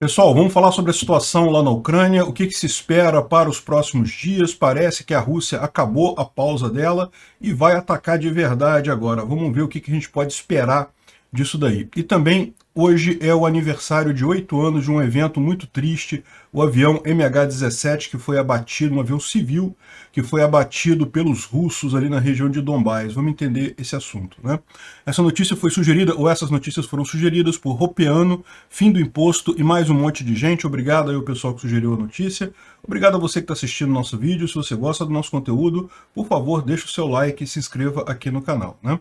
Pessoal, vamos falar sobre a situação lá na Ucrânia, o que se espera para os próximos dias. Parece que a Rússia acabou a pausa dela e vai atacar de verdade agora. Vamos ver o que a gente pode esperar disso daí. E também, hoje é o aniversário de 8 anos de um evento muito triste, o avião MH17 que foi abatido, um avião civil que foi abatido pelos russos ali na região de Donbás. Vamos entender esse assunto, né? Essa notícia foi sugerida, ou essas notícias foram sugeridas por Ropeano, Fim do Imposto e mais um monte de gente. Obrigado aí ao pessoal que sugeriu a notícia. Obrigado a você que está assistindo o nosso vídeo. Se você gosta do nosso conteúdo, por favor, deixe o seu like e se inscreva aqui no canal, né?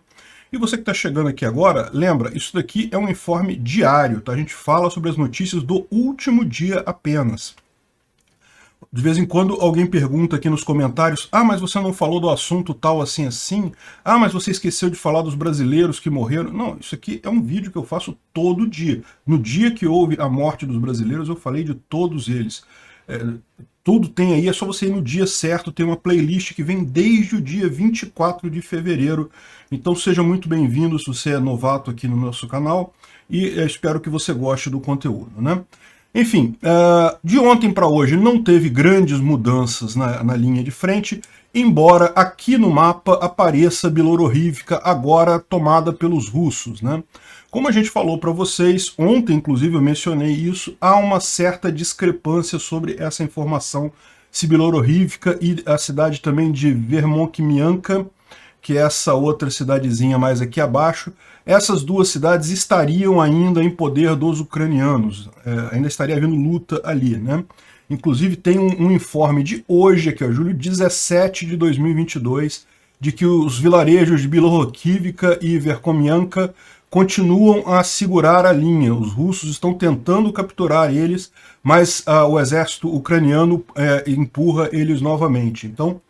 E você que está chegando aqui agora, lembra, isso daqui é um informe diário, tá? A gente fala sobre as notícias do último dia apenas. De vez em quando alguém pergunta aqui nos comentários: ah, mas você não falou do assunto tal assim assim? Ah, mas você esqueceu de falar dos brasileiros que morreram? Não, isso aqui é um vídeo que eu faço todo dia. No dia que houve a morte dos brasileiros, eu falei de todos eles. Tudo tem aí, é só você ir no dia certo, tem uma playlist que vem desde o dia 24 de fevereiro. Então seja muito bem-vindo se você é novato aqui no nosso canal e espero que você goste do conteúdo, né? Enfim, de ontem para hoje não teve grandes mudanças na linha de frente, embora aqui no mapa apareça Bilororivka agora tomada pelos russos, né? Como a gente falou para vocês, ontem inclusive eu mencionei isso, há uma certa discrepância sobre essa informação, se Bilororivka e a cidade também de Vermonk-Mianka, que é essa outra cidadezinha mais aqui abaixo, essas duas cidades estariam ainda em poder dos ucranianos, ainda estaria havendo luta ali, né? Inclusive tem um informe de hoje, aqui, ó, julho 17 de 2022, de que os vilarejos de Bilorokivka e Verkhomianka continuam a segurar a linha. Os russos estão tentando capturar eles, mas o exército ucraniano empurra eles novamente. Então,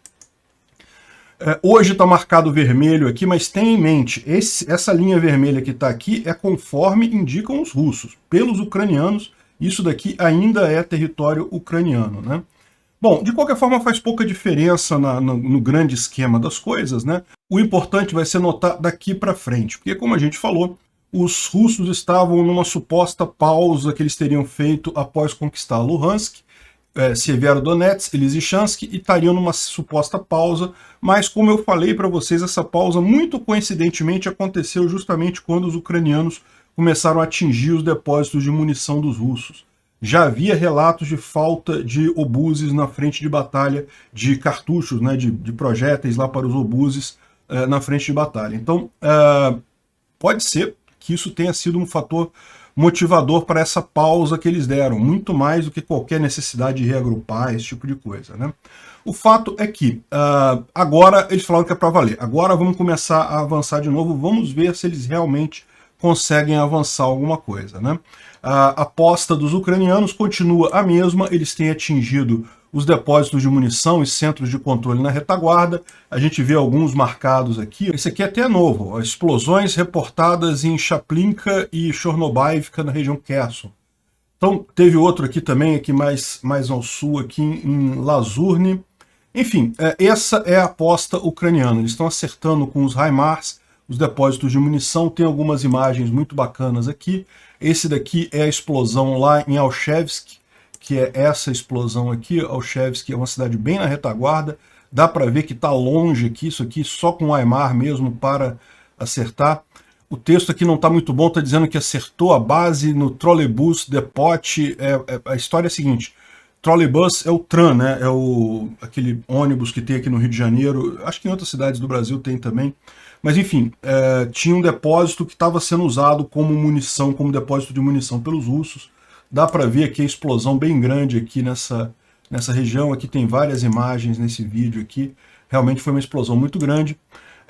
hoje está marcado vermelho aqui, mas tenha em mente, essa linha vermelha que está aqui é conforme indicam os russos. Pelos ucranianos, isso daqui ainda é território ucraniano, né? Bom, de qualquer forma faz pouca diferença no grande esquema das coisas, né? O importante vai ser notar daqui para frente, porque como a gente falou, os russos estavam numa suposta pausa que eles teriam feito após conquistar Luhansk, Severodonetsk e Lysychansk, e estariam numa suposta pausa, mas como eu falei para vocês, essa pausa muito coincidentemente aconteceu justamente quando os ucranianos começaram a atingir os depósitos de munição dos russos. Já havia relatos de falta de obuses na frente de batalha, de cartuchos, né, de projéteis lá para os obuses na frente de batalha. Então, pode ser que isso tenha sido um fator motivador para essa pausa que eles deram, muito mais do que qualquer necessidade de reagrupar, esse tipo de coisa, né? O fato é que agora eles falaram que é para valer, agora vamos começar a avançar de novo, vamos ver se eles realmente conseguem avançar alguma coisa, né? A aposta dos ucranianos continua a mesma, eles têm atingido os depósitos de munição e centros de controle na retaguarda. A gente vê alguns marcados aqui. Esse aqui até é novo, ó, explosões reportadas em Chaplinka e Chornobaivka na região Kherson. Então teve outro aqui também, aqui mais ao sul, aqui em Lazurny. Enfim, essa é a aposta ucraniana. Eles estão acertando com os HIMARS os depósitos de munição. Tem algumas imagens muito bacanas aqui. Esse daqui é a explosão lá em Alchevsk, que é essa explosão aqui. Alchevsk é uma cidade bem na retaguarda. Dá para ver que está longe aqui, isso aqui só com o HIMARS mesmo para acertar. O texto aqui não está muito bom, está dizendo que acertou a base no Trolleybus Depot. A história é a seguinte: Trolleybus é o tram, né? É aquele ônibus que tem aqui no Rio de Janeiro, acho que em outras cidades do Brasil tem também. Mas enfim, tinha um depósito que estava sendo usado como munição, como depósito de munição pelos russos. Dá para ver aqui a explosão bem grande aqui nessa região. Aqui tem várias imagens nesse vídeo aqui. Realmente foi uma explosão muito grande.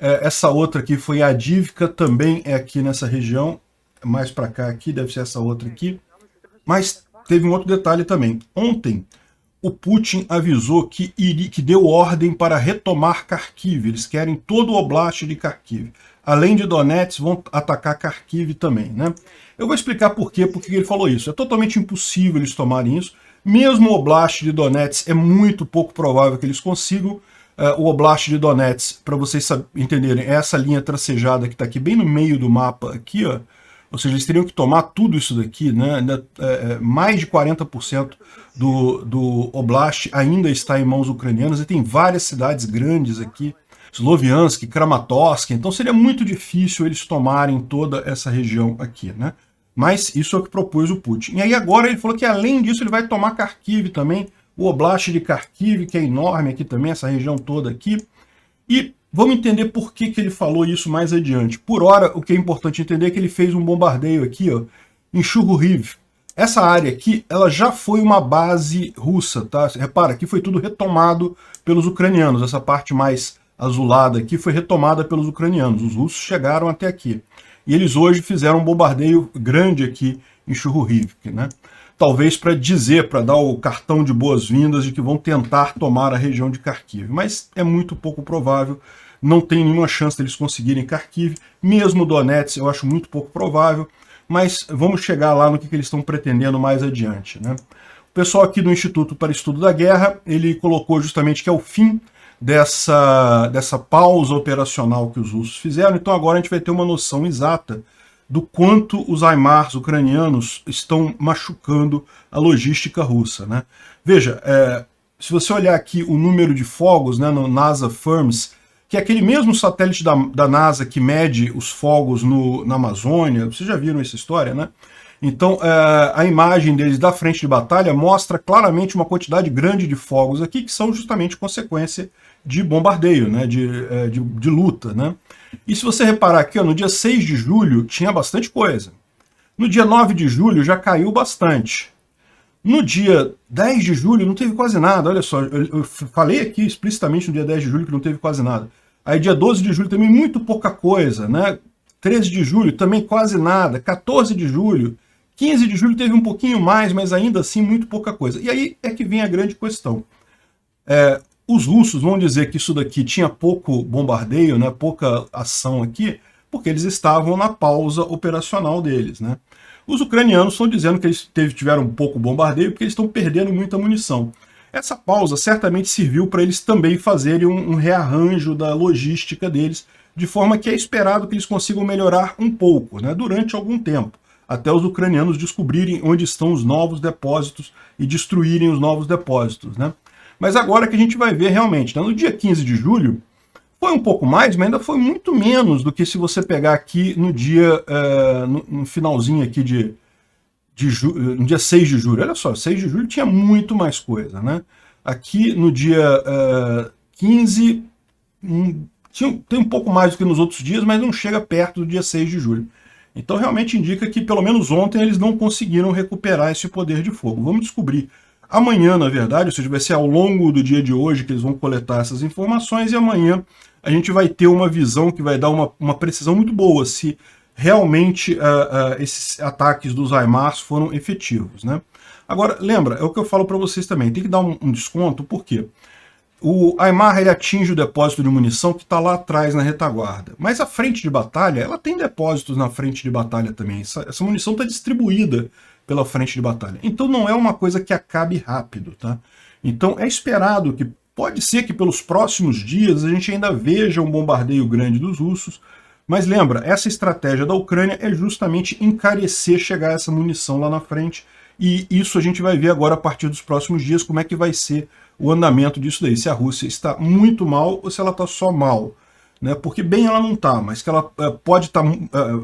Essa outra aqui foi a Adivka, também é aqui nessa região. Mais para cá aqui, deve ser essa outra aqui. Mas teve um outro detalhe também. Ontem, o Putin avisou que deu ordem para retomar Kharkiv. Eles querem todo o oblast de Kharkiv. Além de Donetsk, vão atacar Kharkiv também, né? Eu vou explicar por que ele falou isso. É totalmente impossível eles tomarem isso. Mesmo o oblast de Donetsk, é muito pouco provável que eles consigam. O oblast de Donetsk, para vocês entenderem, é essa linha tracejada que está aqui bem no meio do mapa, aqui, ó. ou seja, eles teriam que tomar tudo isso daqui, né? Mais de 40% do Oblast ainda está em mãos ucranianas, e tem várias cidades grandes aqui, Sloviansk, Kramatorsk, então seria muito difícil eles tomarem toda essa região aqui, né? Mas isso é o que propôs o Putin. E aí agora ele falou que além disso ele vai tomar Kharkiv também, o Oblast de Kharkiv, que é enorme aqui também, essa região toda aqui. E vamos entender por que ele falou isso mais adiante. Por hora, o que é importante entender é que ele fez um bombardeio aqui, ó, em Chuhuiv. Essa área aqui, ela já foi uma base russa, tá? Repara, aqui foi tudo retomado pelos ucranianos. Essa parte mais azulada aqui foi retomada pelos ucranianos. Os russos chegaram até aqui. E eles hoje fizeram um bombardeio grande aqui em Chuhuivka, né? Talvez para dizer, para dar o cartão de boas-vindas de que vão tentar tomar a região de Kharkiv. Mas é muito pouco provável, não tem nenhuma chance deles conseguirem Kharkiv. Mesmo Donetsk eu acho muito pouco provável, mas vamos chegar lá no que eles estão pretendendo mais adiante, né? O pessoal aqui do Instituto para Estudo da Guerra, ele colocou justamente que é o fim dessa pausa operacional que os russos fizeram, então agora a gente vai ter uma noção exata do quanto os HIMARS ucranianos estão machucando a logística russa, né? Veja, se você olhar aqui o número de fogos, né, no NASA FIRMS, que é aquele mesmo satélite da NASA que mede os fogos na Amazônia, vocês já viram essa história, né? Então, a imagem deles da frente de batalha mostra claramente uma quantidade grande de fogos aqui, que são justamente consequência de bombardeio, né, de luta, né? E se você reparar aqui, ó, no dia 6 de julho tinha bastante coisa. No dia 9 de julho já caiu bastante. No dia 10 de julho não teve quase nada, olha só, eu falei aqui explicitamente no dia 10 de julho que não teve quase nada. Aí dia 12 de julho também muito pouca coisa, né? 13 de julho também quase nada, 14 de julho, 15 de julho teve um pouquinho mais, mas ainda assim muito pouca coisa. E aí é que vem a grande questão. Os russos vão dizer que isso daqui tinha pouco bombardeio, né, pouca ação aqui, porque eles estavam na pausa operacional deles, né? Os ucranianos estão dizendo que eles tiveram pouco bombardeio porque eles estão perdendo muita munição. Essa pausa certamente serviu para eles também fazerem um rearranjo da logística deles, de forma que é esperado que eles consigam melhorar um pouco, né, durante algum tempo, até os ucranianos descobrirem onde estão os novos depósitos e destruírem os novos depósitos, né? Mas agora que a gente vai ver realmente, né? No dia 15 de julho, foi um pouco mais, mas ainda foi muito menos do que se você pegar aqui no dia, no finalzinho aqui no dia 6 de julho. Olha só, 6 de julho tinha muito mais coisa, né? Aqui no dia 15, tem um pouco mais do que nos outros dias, mas não chega perto do dia 6 de julho. Então realmente indica que pelo menos ontem eles não conseguiram recuperar esse poder de fogo. Vamos descobrir amanhã, na verdade, ou seja, vai ser ao longo do dia de hoje que eles vão coletar essas informações, e amanhã a gente vai ter uma visão que vai dar uma precisão muito boa se realmente esses ataques dos HIMARS foram efetivos, né? Agora, lembra, é o que eu falo para vocês também, tem que dar um desconto, por quê? O HIMARS ele atinge o depósito de munição que está lá atrás na retaguarda, mas a frente de batalha, ela tem depósitos na frente de batalha também, essa munição está distribuída pela frente de batalha. Então não é uma coisa que acabe rápido, tá? Então é esperado que, pode ser que pelos próximos dias a gente ainda veja um bombardeio grande dos russos, mas lembra, essa estratégia da Ucrânia é justamente encarecer chegar essa munição lá na frente, e isso a gente vai ver agora a partir dos próximos dias como é que vai ser o andamento disso daí, se a Rússia está muito mal ou se ela está só mal. Né, porque bem ela não está, mas que ela pode estar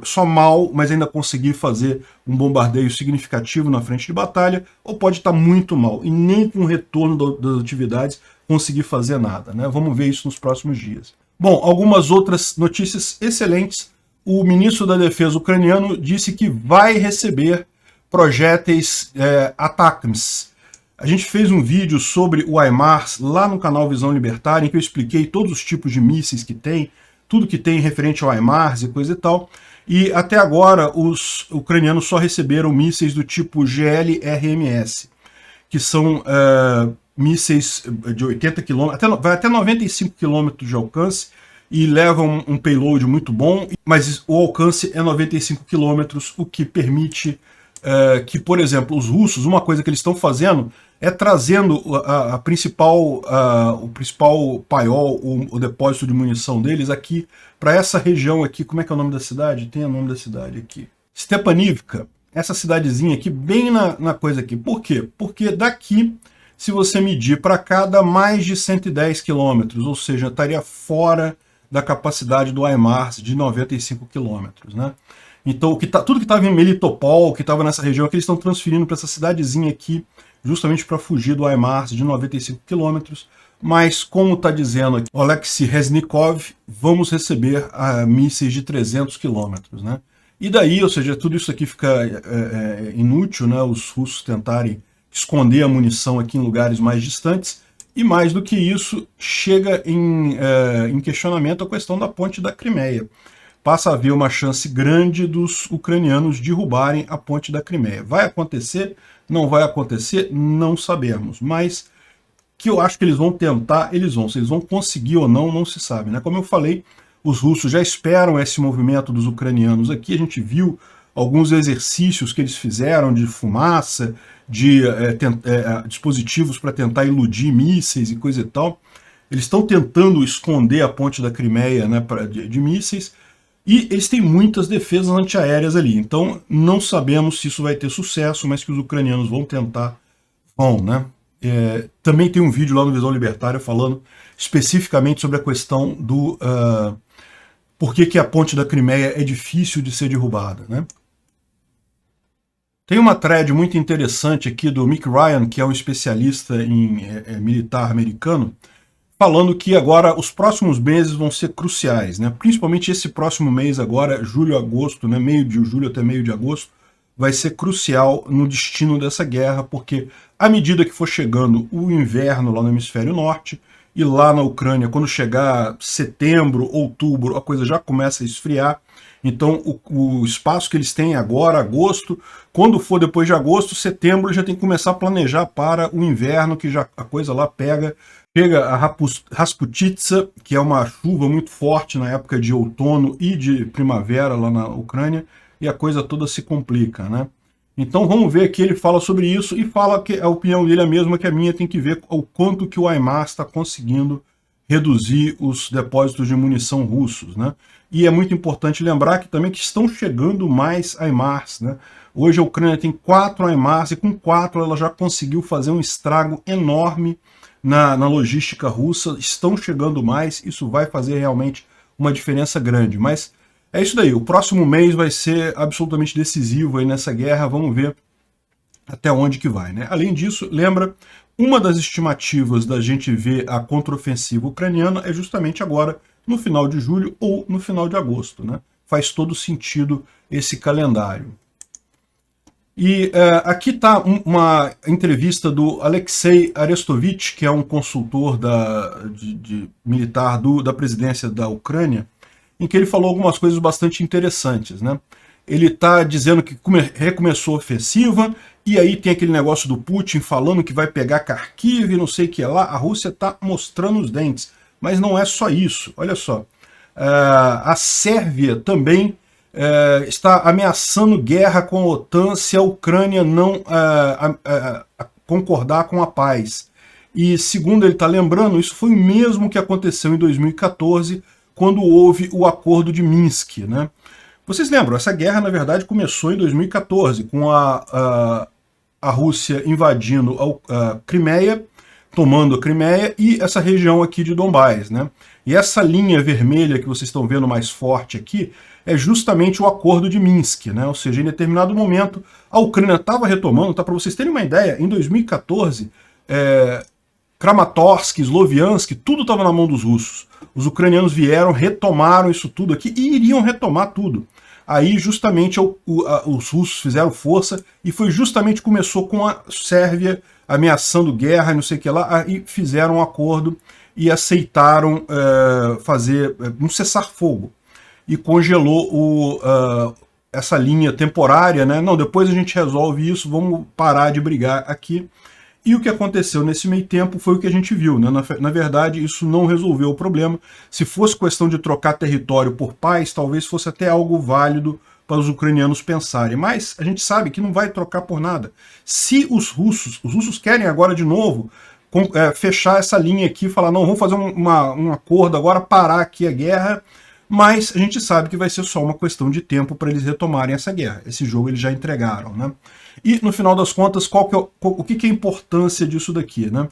só mal, mas ainda conseguir fazer um bombardeio significativo na frente de batalha, ou pode estar muito mal, e nem com o retorno das atividades conseguir fazer nada. Né? Vamos ver isso nos próximos dias. Bom, algumas outras notícias excelentes. O ministro da Defesa ucraniano disse que vai receber projéteis ATACMS. A gente fez um vídeo sobre o HIMARS lá no canal Visão Libertária, em que eu expliquei todos os tipos de mísseis que tem, tudo que tem referente ao HIMARS e coisa e tal. E até agora os ucranianos só receberam mísseis do tipo GLRMS, que são mísseis de 80 km, vai até 95 km de alcance, e levam um payload muito bom, mas o alcance é 95 km, o que permite que, por exemplo, os russos, uma coisa que eles estão fazendo é trazendo o principal paiol, o depósito de munição deles aqui, para essa região aqui. Como é que é o nome da cidade? Tem o nome da cidade aqui. Stepanivka, essa cidadezinha aqui, bem na coisa aqui. Por quê? Porque daqui, se você medir para cá, dá mais de 110 quilômetros, ou seja, estaria fora da capacidade do HIMARS de 95 quilômetros, né? Então, tudo que estava em Melitopol, que estava nessa região, que eles estão transferindo para essa cidadezinha aqui, justamente para fugir do HIMARS de 95 quilômetros. Mas, como está dizendo aqui Oleksiy Reznikov, vamos receber mísseis de 300 quilômetros, né? E daí, ou seja, tudo isso aqui fica inútil, né? Os russos tentarem esconder a munição aqui em lugares mais distantes. E mais do que isso, chega em questionamento a questão da ponte da Crimeia. Passa a haver uma chance grande dos ucranianos derrubarem a ponte da Crimeia. Vai acontecer? Não vai acontecer? Não sabemos. Mas que eu acho que eles vão tentar, eles vão. Se eles vão conseguir ou não, não se sabe, né? Como eu falei, os russos já esperam esse movimento dos ucranianos aqui. A gente viu alguns exercícios que eles fizeram de fumaça, de dispositivos para tentar iludir mísseis e coisa e tal. Eles estão tentando esconder a ponte da Crimeia, né, de mísseis. E eles têm muitas defesas antiaéreas ali. Então, não sabemos se isso vai ter sucesso, mas que os ucranianos vão tentar, vão, né? Também tem um vídeo lá no Visão Libertária falando especificamente sobre a questão do por que a ponte da Crimeia é difícil de ser derrubada, né? Tem uma thread muito interessante aqui do Mick Ryan, que é um especialista em militar americano, falando que agora os próximos meses vão ser cruciais, né? Principalmente esse próximo mês agora, julho, agosto, né? Meio de julho até meio de agosto, vai ser crucial no destino dessa guerra, porque à medida que for chegando o inverno lá no hemisfério norte, e lá na Ucrânia, quando chegar setembro, outubro, a coisa já começa a esfriar. Então o espaço que eles têm agora, agosto, quando for depois de agosto, setembro, já tem que começar a planejar para o inverno, que já a coisa lá chega a Rasputitsa, que é uma chuva muito forte na época de outono e de primavera lá na Ucrânia, e a coisa toda se complica, né? Então vamos ver que ele fala sobre isso e fala que a opinião dele é a mesma que a minha, tem que ver o quanto que o HIMARS está conseguindo reduzir os depósitos de munição russos, né? E é muito importante lembrar que também que estão chegando mais HIMARS, né? Hoje a Ucrânia tem 4 HIMARS e com 4 ela já conseguiu fazer um estrago enorme na logística russa. Estão chegando mais, isso vai fazer realmente uma diferença grande, mas é isso daí, o próximo mês vai ser absolutamente decisivo aí nessa guerra, vamos ver até onde que vai, né? Além disso, lembra, uma das estimativas da gente ver a contraofensiva ucraniana é justamente agora, no final de julho ou no final de agosto, né? Faz todo sentido esse calendário. E aqui está uma entrevista do Alexei Arestovich, que é um consultor militar da presidência da Ucrânia, em que ele falou algumas coisas bastante interessantes, né? Ele está dizendo que recomeçou a ofensiva, e aí tem aquele negócio do Putin falando que vai pegar Kharkiv e não sei o que lá. A Rússia está mostrando os dentes, mas não é só isso. Olha só, a Sérvia também está ameaçando guerra com a OTAN se a Ucrânia não concordar com a paz. E segundo ele está lembrando, isso foi o mesmo que aconteceu em 2014, quando houve o acordo de Minsk, né? Vocês lembram, essa guerra, na verdade, começou em 2014, com a Rússia invadindo a Crimeia, tomando a Crimeia e essa região aqui de Donbás, né? E essa linha vermelha que vocês estão vendo mais forte aqui é justamente o acordo de Minsk, né? Ou seja, em determinado momento, a Ucrânia estava retomando, tá? Para vocês terem uma ideia, em 2014, Kramatorsk, Sloviansk, tudo estava na mão dos russos. Os ucranianos vieram, retomaram isso tudo aqui e iriam retomar tudo. Aí justamente os russos fizeram força e foi justamente começou com a Sérvia ameaçando guerra e não sei o que lá, aí fizeram um acordo e aceitaram fazer um cessar-fogo e congelou essa linha temporária, né? Não, depois a gente resolve isso, vamos parar de brigar aqui. E o que aconteceu nesse meio tempo foi o que a gente viu, né? Na verdade, isso não resolveu o problema. Se fosse questão de trocar território por paz, talvez fosse até algo válido para os ucranianos pensarem. Mas a gente sabe que não vai trocar por nada. Se os russos querem agora de novo fechar essa linha aqui, falar, não, vamos fazer um acordo agora, parar aqui a guerra, mas a gente sabe que vai ser só uma questão de tempo para eles retomarem essa guerra. Esse jogo eles já entregaram, né? E, no final das contas, o que é a importância disso daqui, né?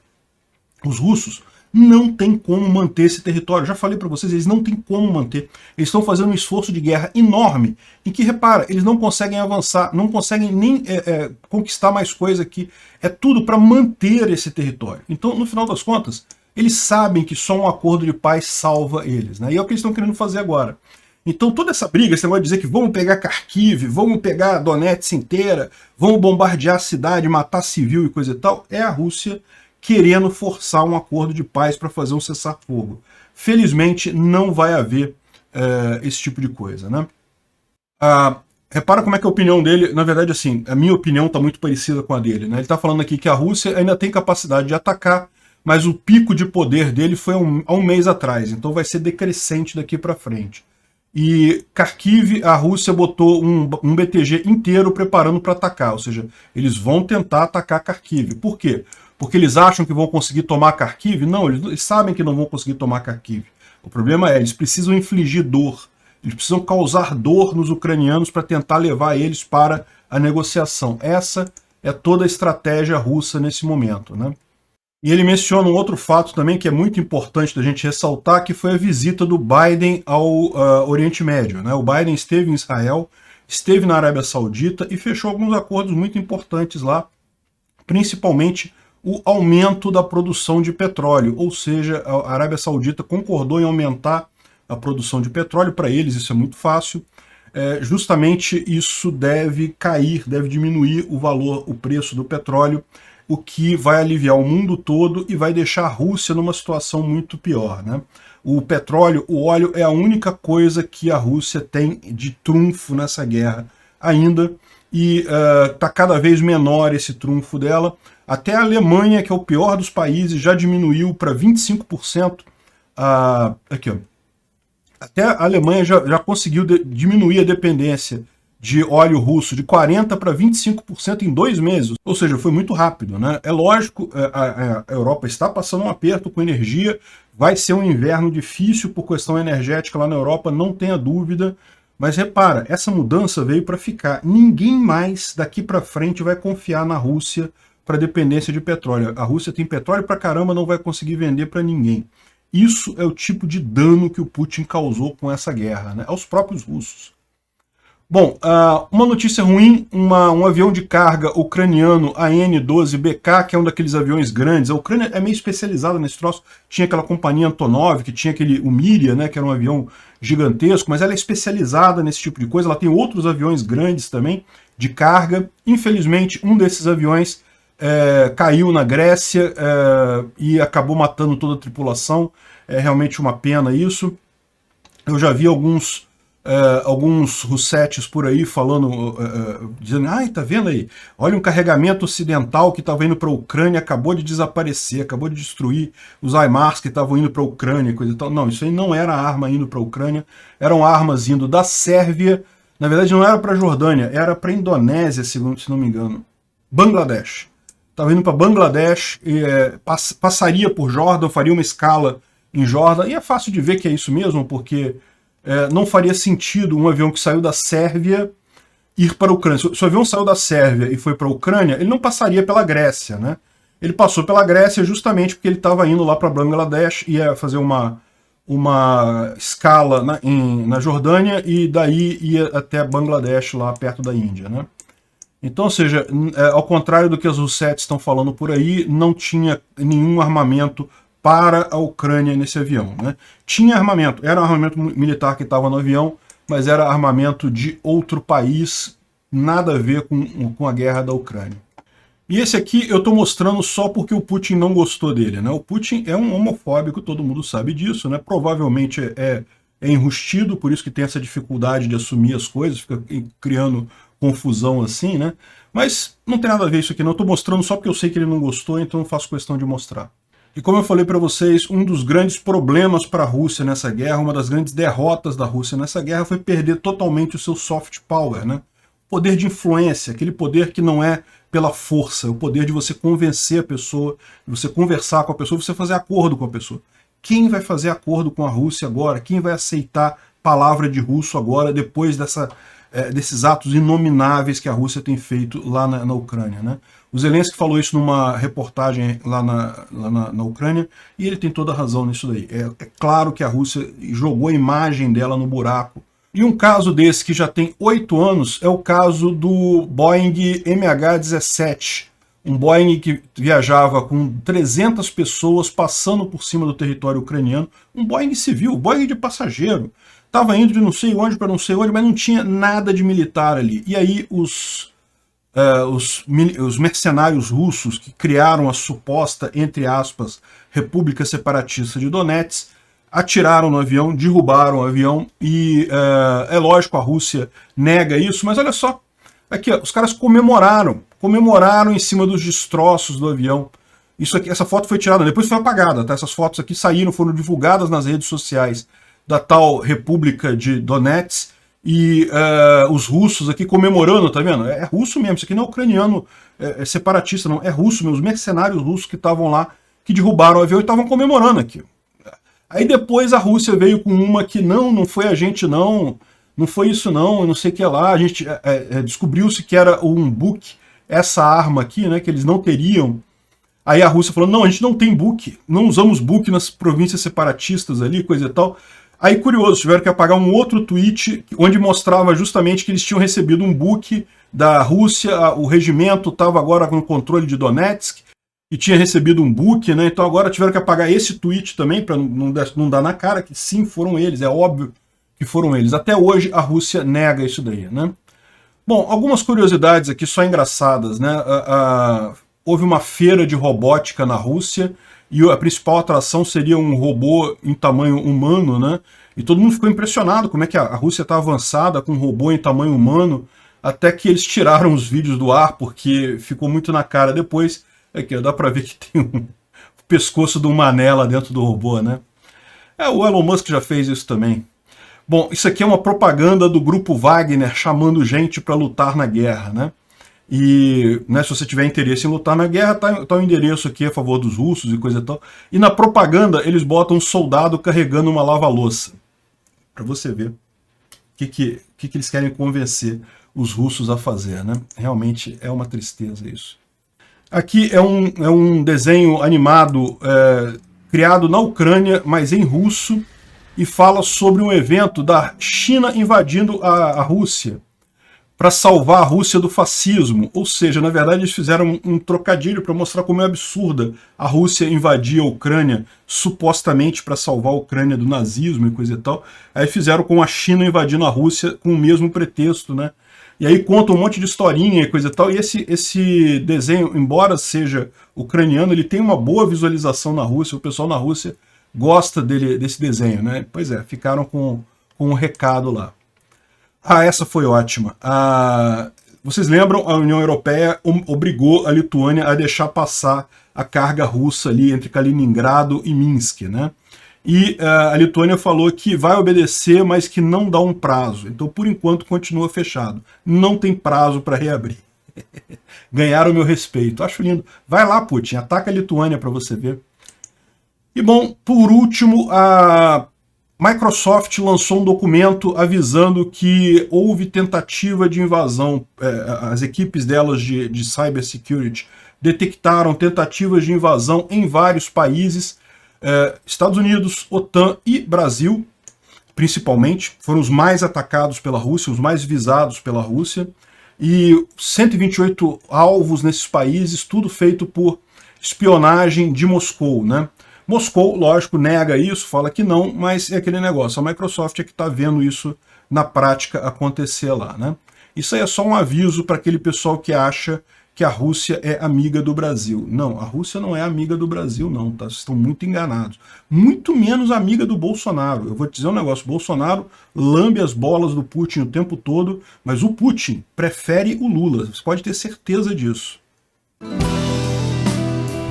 Os russos não têm como manter esse território. Já falei para vocês, eles não têm como manter. Eles estão fazendo um esforço de guerra enorme, em que, repara, eles não conseguem avançar, não conseguem nem conquistar mais coisa aqui. É tudo para manter esse território. Então, no final das contas, eles sabem que só um acordo de paz salva eles, né? E é o que eles estão querendo fazer agora. Então toda essa briga, esse negócio de dizer que vamos pegar Kharkiv, vamos pegar Donetsk inteira, vamos bombardear a cidade, matar civil e coisa e tal, é a Rússia querendo forçar um acordo de paz para fazer um cessar-fogo. Felizmente não vai haver esse tipo de coisa, né? Repara como é que a opinião dele, na verdade assim, a minha opinião está muito parecida com a dele, né? Ele está falando aqui que a Rússia ainda tem capacidade de atacar, mas o pico de poder dele foi há um mês atrás, então vai ser decrescente daqui para frente. E Kharkiv, a Rússia botou um BTG inteiro preparando para atacar, ou seja, eles vão tentar atacar Kharkiv. Por quê? Porque eles acham que vão conseguir tomar Kharkiv? Não, eles sabem que não vão conseguir tomar Kharkiv. O problema é, eles precisam infligir dor, eles precisam causar dor nos ucranianos para tentar levar eles para a negociação. Essa é toda a estratégia russa nesse momento, né? E ele menciona um outro fato também que é muito importante da gente ressaltar, que foi a visita do Biden ao Oriente Médio, né? O Biden esteve em Israel, esteve na Arábia Saudita e fechou alguns acordos muito importantes lá, principalmente o aumento da produção de petróleo, ou seja, a Arábia Saudita concordou em aumentar a produção de petróleo. Para eles isso é muito fácil, justamente isso deve cair, deve diminuir o valor, o preço do petróleo, o que vai aliviar o mundo todo e vai deixar a Rússia numa situação muito pior, né? O petróleo, o óleo é a única coisa que a Rússia tem de trunfo nessa guerra ainda, e está cada vez menor esse trunfo dela. Até a Alemanha, que é o pior dos países, já diminuiu para 25%. Aqui, ó. Até a Alemanha já conseguiu diminuir a dependência de óleo russo de 40% para 25% em 2 meses. Ou seja, foi muito rápido, né? É lógico, a Europa está passando um aperto com energia, vai ser um inverno difícil por questão energética lá na Europa, não tenha dúvida, mas repara, essa mudança veio para ficar. Ninguém mais daqui para frente vai confiar na Rússia para dependência de petróleo. A Rússia tem petróleo para caramba, não vai conseguir vender para ninguém. Isso é o tipo de dano que o Putin causou com essa guerra, né? Aos próprios russos. Bom, uma notícia ruim, um avião de carga ucraniano AN-12BK, que é um daqueles aviões grandes. A Ucrânia é meio especializada nesse troço. Tinha aquela companhia Antonov, que tinha o Miria, né, que era um avião gigantesco, mas ela é especializada nesse tipo de coisa. Ela tem outros aviões grandes também, de carga. Infelizmente, um desses aviões caiu na Grécia e acabou matando toda a tripulação. É realmente uma pena isso. Eu já vi alguns russetes por aí falando, dizendo, ai, tá vendo aí? Olha um carregamento ocidental que estava indo para a Ucrânia, acabou de desaparecer, acabou de destruir os HIMARS que estavam indo para a Ucrânia, coisa e tal. Não, isso aí não era arma indo para a Ucrânia, eram armas indo da Sérvia, na verdade não era para a Jordânia, era para a Indonésia, se não me engano, Bangladesh. Estava indo para Bangladesh, passaria por Jordão, faria uma escala em Jordão, e é fácil de ver que é isso mesmo, porque não faria sentido um avião que saiu da Sérvia ir para a Ucrânia. Se o avião saiu da Sérvia e foi para a Ucrânia, ele não passaria pela Grécia, né? Ele passou pela Grécia justamente porque ele estava indo lá para Bangladesh, ia fazer uma escala na Jordânia e daí ia até Bangladesh, lá perto da Índia, né? Então, ou seja, ao contrário do que os russetes estão falando por aí, não tinha nenhum armamento para a Ucrânia nesse avião, né? Tinha armamento, era um armamento militar que estava no avião, mas era armamento de outro país, nada a ver com a guerra da Ucrânia. E esse aqui eu estou mostrando só porque o Putin não gostou dele, né? O Putin é um homofóbico, todo mundo sabe disso, né? Provavelmente é enrustido, por isso que tem essa dificuldade de assumir as coisas, fica criando confusão assim, né? Mas não tem nada a ver isso aqui não, eu estou mostrando só porque eu sei que ele não gostou, então eu faço questão de mostrar. E como eu falei para vocês, um dos grandes problemas para a Rússia nessa guerra, uma das grandes derrotas da Rússia nessa guerra foi perder totalmente o seu soft power, né? Poder de influência, aquele poder que não é pela força, o poder de você convencer a pessoa, de você conversar com a pessoa, você fazer acordo com a pessoa. Quem vai fazer acordo com a Rússia agora? Quem vai aceitar palavra de russo agora, depois desses atos inomináveis que a Rússia tem feito lá na Ucrânia, né? O Zelensky falou isso numa reportagem lá na Ucrânia, e ele tem toda a razão nisso daí. É claro que a Rússia jogou a imagem dela no buraco. E um caso desse que já tem 8 anos é o caso do Boeing MH17, um Boeing que viajava com 300 pessoas passando por cima do território ucraniano, um Boeing civil, Boeing de passageiro. Estava indo de não sei onde para não sei onde, mas não tinha nada de militar ali. E aí os mercenários russos que criaram a suposta, entre aspas, República Separatista de Donetsk, atiraram no avião, derrubaram o avião, e é lógico, a Rússia nega isso, mas olha só, aqui ó, os caras comemoraram em cima dos destroços do avião. Isso aqui, essa foto foi tirada, depois foi apagada, tá? Essas fotos aqui saíram, foram divulgadas nas redes sociais da tal República de Donetsk, e os russos aqui comemorando, tá vendo? É russo mesmo, isso aqui não é ucraniano separatista, não, é russo mesmo, os mercenários russos que estavam lá, que derrubaram o avião e estavam comemorando aqui. Aí depois a Rússia veio com uma que não foi a gente não foi isso não sei o que lá, a gente descobriu-se que era um Buk, essa arma aqui, né, que eles não teriam. Aí a Rússia falou, não, a gente não tem Buk, não usamos Buk nas províncias separatistas ali, coisa e tal. Aí, curioso, tiveram que apagar um outro tweet onde mostrava justamente que eles tinham recebido um Buk da Rússia, o regimento estava agora com o controle de Donetsk, e tinha recebido um Buk, né? Então agora tiveram que apagar esse tweet também, para não dar na cara que sim, foram eles, é óbvio que foram eles. Até hoje a Rússia nega isso daí, né? Bom, algumas curiosidades aqui só engraçadas, né? Houve uma feira de robótica na Rússia, e a principal atração seria um robô em tamanho humano, né? E todo mundo ficou impressionado como é que a Rússia está avançada com um robô em tamanho humano, até que eles tiraram os vídeos do ar, porque ficou muito na cara depois. Aqui, dá para ver que tem o pescoço de um mané lá dentro do robô, né? O Elon Musk já fez isso também. Bom, isso aqui é uma propaganda do grupo Wagner chamando gente para lutar na guerra, né? E né, se você tiver interesse em lutar na guerra, tá o endereço aqui a favor dos russos e coisa e tal. E na propaganda eles botam um soldado carregando uma lava-louça. Para você ver o que eles querem convencer os russos a fazer, né? Realmente é uma tristeza isso. Aqui é um desenho animado criado na Ucrânia, mas em russo, e fala sobre um evento da China invadindo a Rússia para salvar a Rússia do fascismo. Ou seja, na verdade eles fizeram um trocadilho para mostrar como é absurda a Rússia invadir a Ucrânia, supostamente para salvar a Ucrânia do nazismo e coisa e tal. Aí fizeram com a China invadindo a Rússia com o mesmo pretexto, né? E aí conta um monte de historinha e coisa e tal, e esse desenho, embora seja ucraniano, ele tem uma boa visualização na Rússia, o pessoal na Rússia gosta desse desenho, né? Pois é, ficaram com um recado lá. Essa foi ótima. Vocês lembram, a União Europeia obrigou a Lituânia a deixar passar a carga russa ali entre Kaliningrado e Minsk, né? E a Lituânia falou que vai obedecer, mas que não dá um prazo. Então, por enquanto, continua fechado. Não tem prazo para reabrir. Ganharam o meu respeito. Acho lindo. Vai lá, Putin, ataca a Lituânia para você ver. E, bom, por último, a Microsoft lançou um documento avisando que houve tentativa de invasão. As equipes delas de cybersecurity detectaram tentativas de invasão em vários países. Estados Unidos, OTAN e Brasil, principalmente, foram os mais atacados pela Rússia, os mais visados pela Rússia, e 128 alvos nesses países, tudo feito por espionagem de Moscou, né? Moscou, lógico, nega isso, fala que não, mas é aquele negócio, a Microsoft é que está vendo isso na prática acontecer lá, né? Isso aí é só um aviso para aquele pessoal que acha que a Rússia é amiga do Brasil. Não, a Rússia não é amiga do Brasil, não, tá? Vocês estão muito enganados. Muito menos amiga do Bolsonaro. Eu vou te dizer um negócio, Bolsonaro lambe as bolas do Putin o tempo todo, mas o Putin prefere o Lula, você pode ter certeza disso.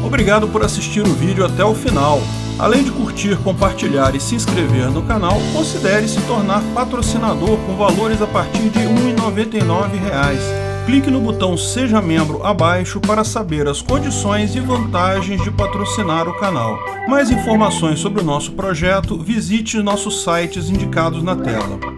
Obrigado por assistir o vídeo até o final. Além de curtir, compartilhar e se inscrever no canal, considere se tornar patrocinador com valores a partir de R$ 1,99. Clique no botão Seja Membro abaixo para saber as condições e vantagens de patrocinar o canal. Mais informações sobre o nosso projeto, visite nossos sites indicados na tela.